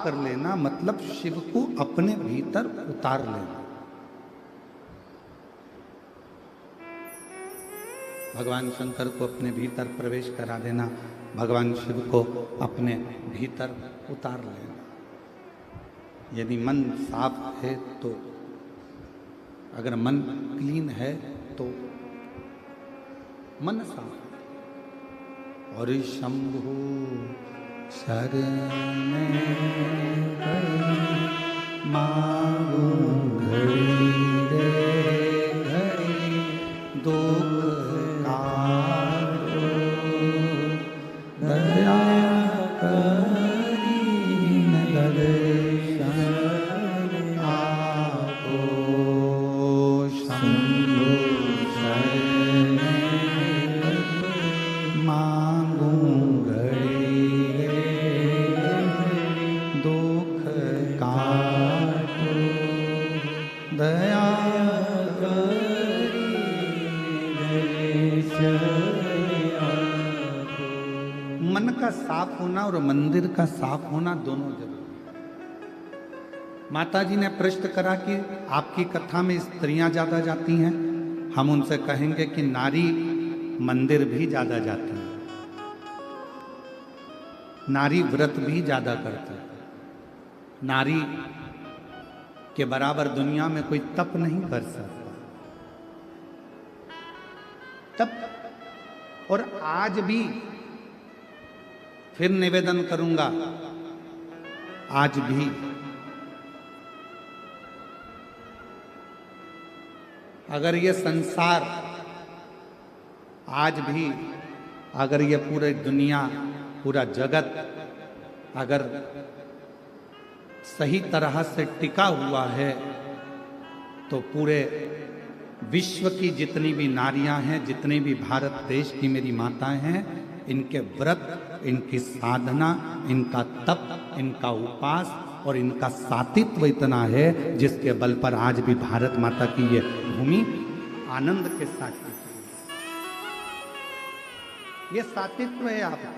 कर लेना मतलब शिव को अपने भीतर उतार लेना। भगवान शंकर को अपने भीतर प्रवेश करा देना, भगवान शिव को अपने भीतर उतार लेना। यदि मन साफ है तो, अगर मन क्लीन है तो मन साफ। और शंभु शरण मांगू घड़ी रे घड़ी दुख काटो दया करी दर्शन आपो। शंभु शरण मांगू घड़ी रे दुख काटो दया करी मन का साफ होना और मंदिर का साफ होना दोनों जरूरी है। माता जी ने प्रश्न करा कि आपकी कथा में स्त्रियां ज्यादा जाती हैं। हम उनसे कहेंगे कि नारी मंदिर भी ज्यादा जाती है, नारी व्रत भी ज्यादा करती है। नारी के बराबर दुनिया में कोई तप नहीं कर सकता। तप। और आज भी फिर निवेदन करूंगा, आज भी अगर ये संसार, आज भी अगर ये पूरी दुनिया, पूरा जगत अगर सही तरह से टिका हुआ है तो पूरे विश्व की जितनी भी नारियां हैं, जितनी भी भारत देश की मेरी माताएं हैं, इनके व्रत, इनकी साधना, इनका तप, इनका उपास और इनका सातित्व इतना है जिसके बल पर आज भी भारत माता की ये भूमि आनंद के साथ, ये सातित्व है आपका।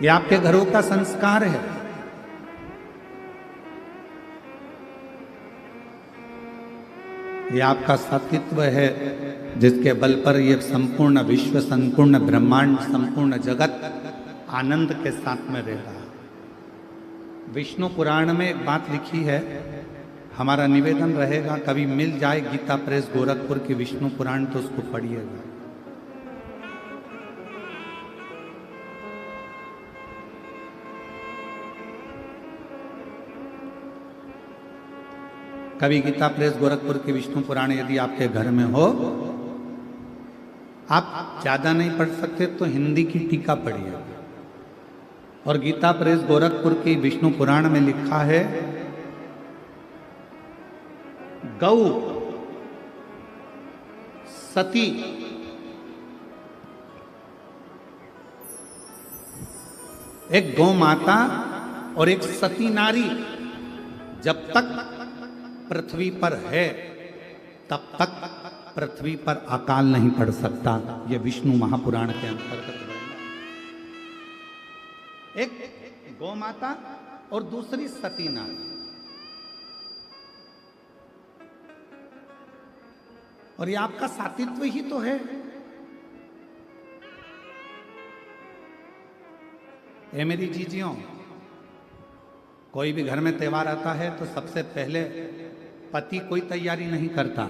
ये आपके घरों का संस्कार है। ये आपका सातित्व है जिसके बल पर ये संपूर्ण विश्व, संपूर्ण ब्रह्मांड, संपूर्ण जगत आनंद के साथ में रह रहा है। विष्णु पुराण में एक बात लिखी है, हमारा निवेदन रहेगा कभी मिल जाए गीता प्रेस गोरखपुर की विष्णु पुराण तो उसको पढ़िएगा। कभी गीता प्रेस गोरखपुर की विष्णु पुराण यदि आपके घर में हो, आप ज्यादा नहीं पढ़ सकते तो हिंदी की टीका पढ़िए। और गीता प्रेस गोरखपुर की विष्णु पुराण में लिखा है, गौ सती एक गौ माता और एक सती नारी जब तक पृथ्वी पर है तब तक पृथ्वी पर अकाल नहीं पड़ सकता। यह विष्णु महापुराण के अंतर्गत एक गौ माता और दूसरी सती नारी। और ये आपका सातित्व ही तो है। ए मेरी जीजियों, कोई भी घर में त्योहार आता है तो सबसे पहले पति कोई तैयारी नहीं करता,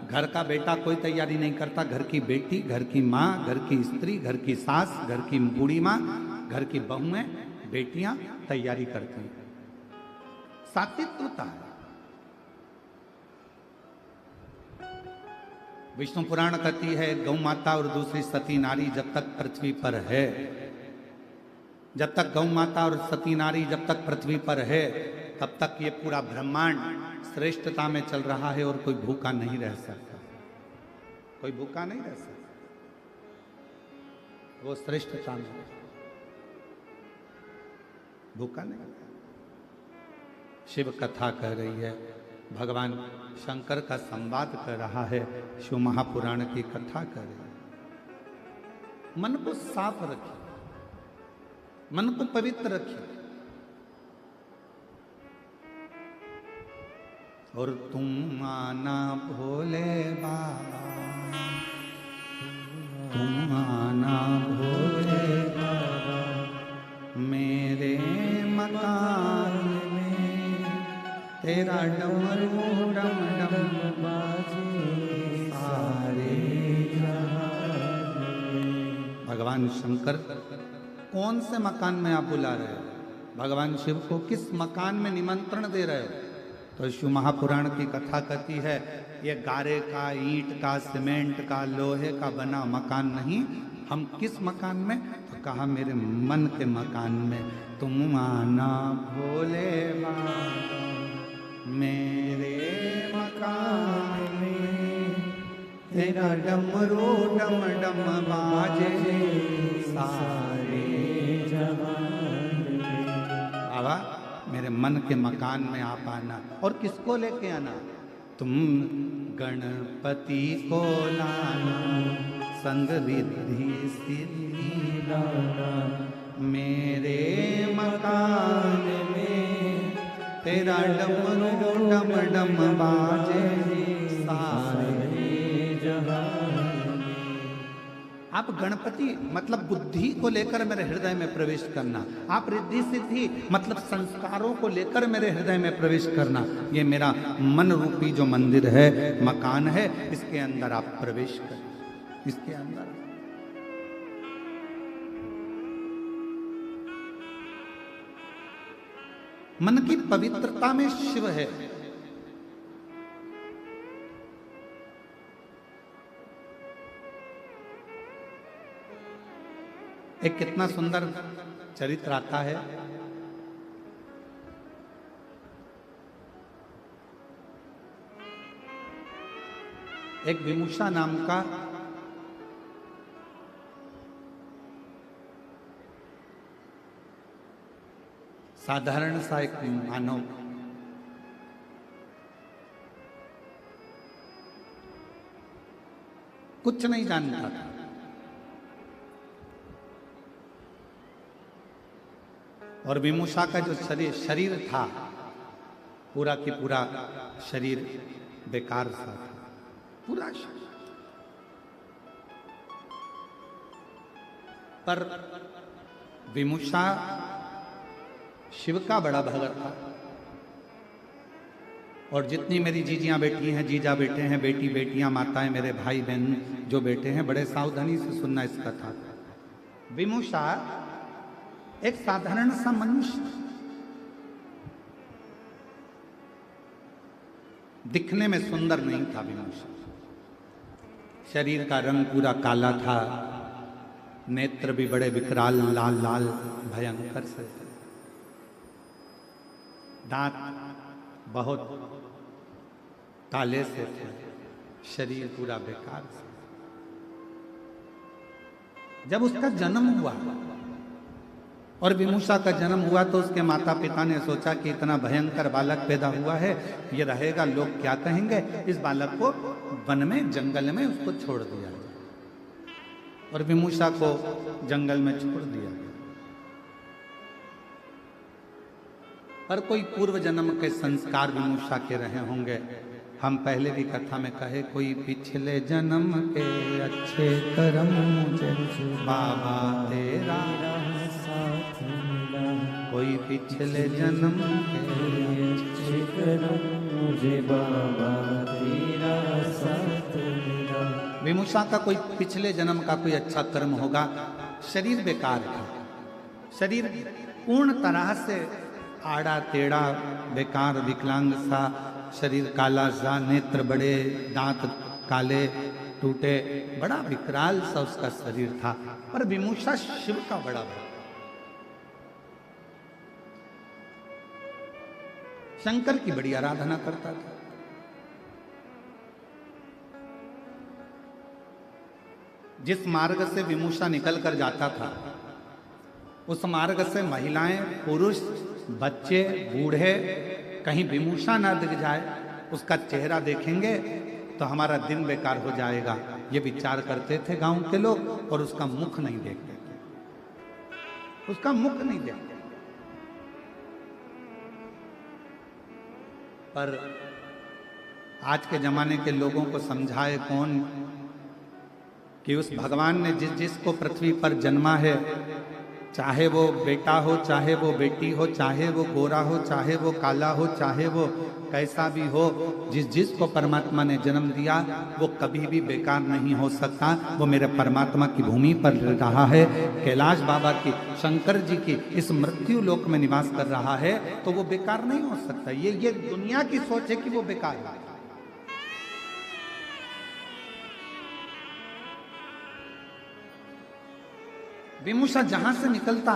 घर का बेटा कोई तैयारी नहीं करता, घर की बेटी, घर की माँ, घर की स्त्री, घर की सास, घर की बूढ़ी माँ, घर की बहुएं, बेटियां तैयारी करती हैं। सात्विकता है। विष्णु पुराण कहती है गौ माता और दूसरी सती नारी जब तक पृथ्वी पर है, जब तक गौ माता और सती नारी जब तक पृथ्वी पर है तब तक ये पूरा ब्रह्मांड श्रेष्ठता में चल रहा है और कोई भूखा नहीं रह सकता, कोई भूखा नहीं रह सकता, वो श्रेष्ठता में भूखा नहीं। शिव कथा कह रही है, भगवान शंकर का संवाद कर रहा है शिव महापुराण की कथा करें, मन को साफ रखिए, मन को पवित्र रखिए। और तुम आना भोले बाबा, तुम आना भोले बाबा, मेरे मकान में तेरा डमरू डम डम बाजे सारे जहां में। भगवान शंकर कौन से मकान में आप बुला रहे हो? भगवान शिव को किस मकान में निमंत्रण दे रहे हो? तो शिव महापुराण की कथा कहती है ये गारे का, ईंट का, सीमेंट का, लोहे का बना मकान नहीं। हम किस मकान में? तो कहा मेरे मन के मकान में। तुम आना भोले बाबा, मेरे मकान में तेरा डमरू डम डम बाजे सारे जहां में। बाबा मेरे मन के मकान में आप आना। और किसको लेके आना? तुम गणपति को लाना, संग रिद्धि सिद्धि लाना, मेरे मकान में तेरा डमरू डम डम बाजे सारे जहां। आप गणपति मतलब बुद्धि को लेकर मेरे हृदय में प्रवेश करना, आप रिद्धि सिद्धि मतलब संस्कारों को लेकर मेरे हृदय में प्रवेश करना। ये मेरा मन रूपी जो मंदिर है, मकान है, इसके अंदर आप प्रवेश करें। इसके अंदर मन की पवित्रता में शिव है। एक कितना सुंदर चरित्र आता है। एक विमुषा नाम का साधारण सा एक मानव कुछ नहीं जानता था। और विमुषा का जो शरीर था, पूरा की पूरा शरीर बेकार सा था, पूरा शरीर। पर विमुषा शिव का बड़ा भगत था। और जितनी मेरी जीजियां बेटी हैं, जीजा बेटे हैं, बेटी बेटियां, माताएं, मेरे भाई बहन जो बेटे हैं, बड़े सावधानी से सुनना इस कथा। विमुषा एक साधारण सा मनुष्य, दिखने में सुंदर नहीं था विमुषा। शरीर का रंग पूरा काला था, नेत्र भी बड़े विकराल लाल लाल भयंकर से थे, दांत बहुत काले से थे, शरीर पूरा बेकार से। जब उसका जन्म हुआ और विमुषा का जन्म हुआ तो उसके माता पिता ने सोचा कि इतना भयंकर बालक पैदा हुआ है, ये रहेगा, लोग क्या कहेंगे, इस बालक को वन में जंगल में उसको छोड़ दिया गया। और विमुषा को जंगल में छोड़ दिया गया। पर कोई पूर्व जन्म के संस्कार विमुषा के रहे होंगे। हम पहले भी कथा में कहे, कोई पिछले जन्म के अच्छे कर्म मुझे बाबा तेरा साथ मिला, कोई पिछले जन्म के अच्छे कर्म मुझे बाबा तेरा साथ मिला। विमुषा का कोई पिछले जन्म का कोई अच्छा कर्म होगा। शरीर बेकार था, शरीर पूर्ण तरह से आड़ा टेढ़ा बेकार विकलांग सा, शरीर काला सा, नेत्र बड़े, दांत काले टूटे, बड़ा विकराल सा उसका शरीर था। पर विमुषा शिव का बड़ा भक्त, शंकर की बड़ी आराधना करता था। जिस मार्ग से विमुषा निकल कर जाता था, उस मार्ग से महिलाएं, पुरुष, बच्चे, बूढ़े कहीं विमुषा ना दिख जाए, उसका चेहरा देखेंगे तो हमारा दिन बेकार हो जाएगा। ये विचार करते थे गांव के लोग और उसका मुख नहीं देखते थे, उसका मुख नहीं देखते। पर आज के जमाने के लोगों को समझाए कौन कि उस भगवान ने जिस जिसको पृथ्वी पर जन्मा है, चाहे वो बेटा हो, चाहे वो बेटी हो, चाहे वो गोरा हो, चाहे वो काला हो, चाहे वो कैसा भी हो, जिस जिसको परमात्मा ने जन्म दिया वो कभी भी बेकार नहीं हो सकता। वो मेरे परमात्मा की भूमि पर रहा है, कैलाश बाबा की, शंकर जी की इस मृत्यु लोक में निवास कर रहा है, तो वो बेकार नहीं हो सकता। ये दुनिया की सोच है कि वो बेकार है। विमूषा जहां से निकलता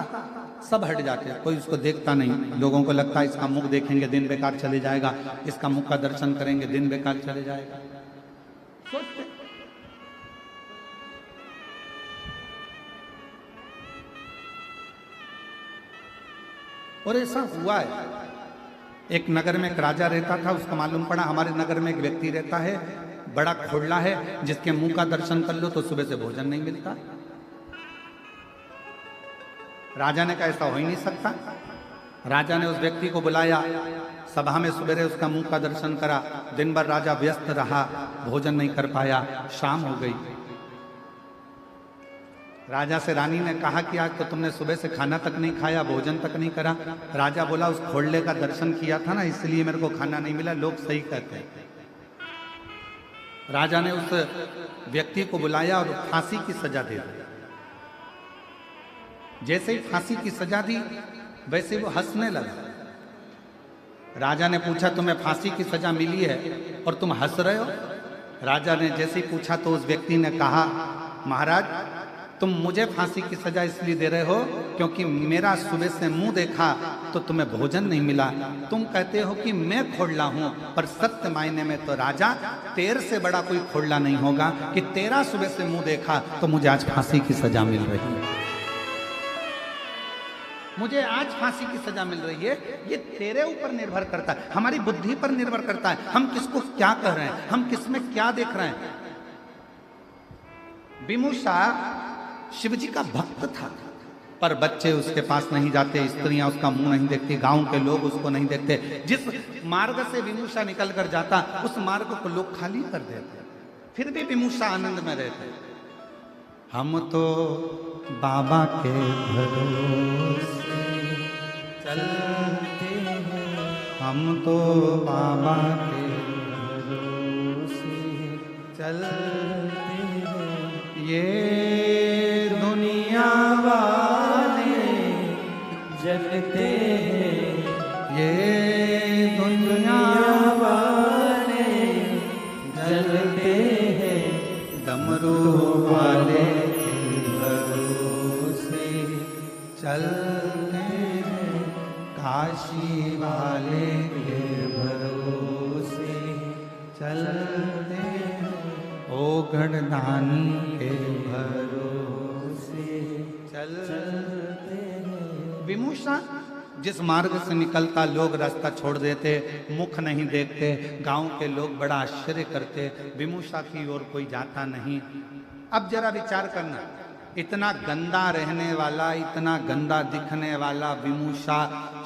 सब हट जाते, कोई उसको देखता नहीं। लोगों को लगता है इसका मुख देखेंगे दिन बेकार चले जाएगा, इसका मुख का दर्शन करेंगे दिन बेकार चले जाएगा, सोचते। और ऐसा हुआ है। एक नगर में एक राजा रहता था, उसका मालूम पड़ा हमारे नगर में एक व्यक्ति रहता है, बड़ा खोड़ला है, जिसके मुंह का दर्शन कर लो तो सुबह से भोजन नहीं मिलता। राजा ने कहा ऐसा हो ही नहीं सकता। राजा ने उस व्यक्ति को बुलाया, सभा में सवेरे उसका मुंह का दर्शन करा। दिन भर राजा व्यस्त रहा, भोजन नहीं कर पाया, शाम हो गई। राजा से रानी ने कहा कि आज तो तुमने सुबह से खाना तक नहीं खाया, भोजन तक नहीं करा। राजा बोला उस खोड़ले का दर्शन किया था ना, इसलिए मेरे को खाना नहीं मिला, लोग सही कहते हैं। राजा ने उस व्यक्ति को बुलाया और फांसी की सजा दे दी। जैसे ही फांसी की सजा दी वैसे वो हंसने लगा। राजा ने पूछा तुम्हें फांसी की सजा मिली है और तुम हंस रहे हो? राजा ने जैसे ही पूछा तो उस व्यक्ति ने कहा महाराज तुम मुझे फांसी की सजा इसलिए दे रहे हो क्योंकि मेरा सुबह से मुंह देखा तो तुम्हें भोजन नहीं मिला। तुम कहते हो कि मैं खोड़ला हूं, पर सत्य मायने में तो राजा तेरे से बड़ा कोई खोड़ला नहीं होगा कि तेरा सुबह से मुंह देखा तो मुझे आज फांसी की सजा मिल रही है। मुझे आज फांसी की सजा मिल रही है। ये तेरे ऊपर निर्भर करता है, हमारी बुद्धि पर निर्भर करता है, हम किसको क्या कह रहे हैं, हम किसमें क्या देख रहे हैं। विमूषा शिव जी का भक्त था, पर बच्चे उसके पास नहीं जाते, स्त्रियां उसका मुंह नहीं देखती, गांव के लोग उसको नहीं देखते। जिस मार्ग से विमूषा निकल कर जाता उस मार्ग को लोग खाली कर देते, फिर भी विमूषा आनंद में रहते। हम तो बाबा के भरोसे चलते हैं, हम तो बाबा के भरोसे चलते हैं। ये दुनिया वाले जलते हैं, ये दुनिया वाले जलते हैं, डमरू वाले भरोसे चलते हैं, काशी वाले के भरोसे चलते हैं, ओ गणदानी के भरोसे चलते हैं। विमूषा जिस मार्ग से निकलता लोग रास्ता छोड़ देते, मुख नहीं देखते, गांव के लोग बड़ा आश्चर्य करते, विमूषा की ओर कोई जाता नहीं। अब जरा विचार करना, इतना गंदा रहने वाला, इतना गंदा दिखने वाला विमूषा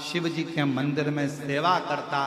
शिव जी के मंदिर में सेवा करता,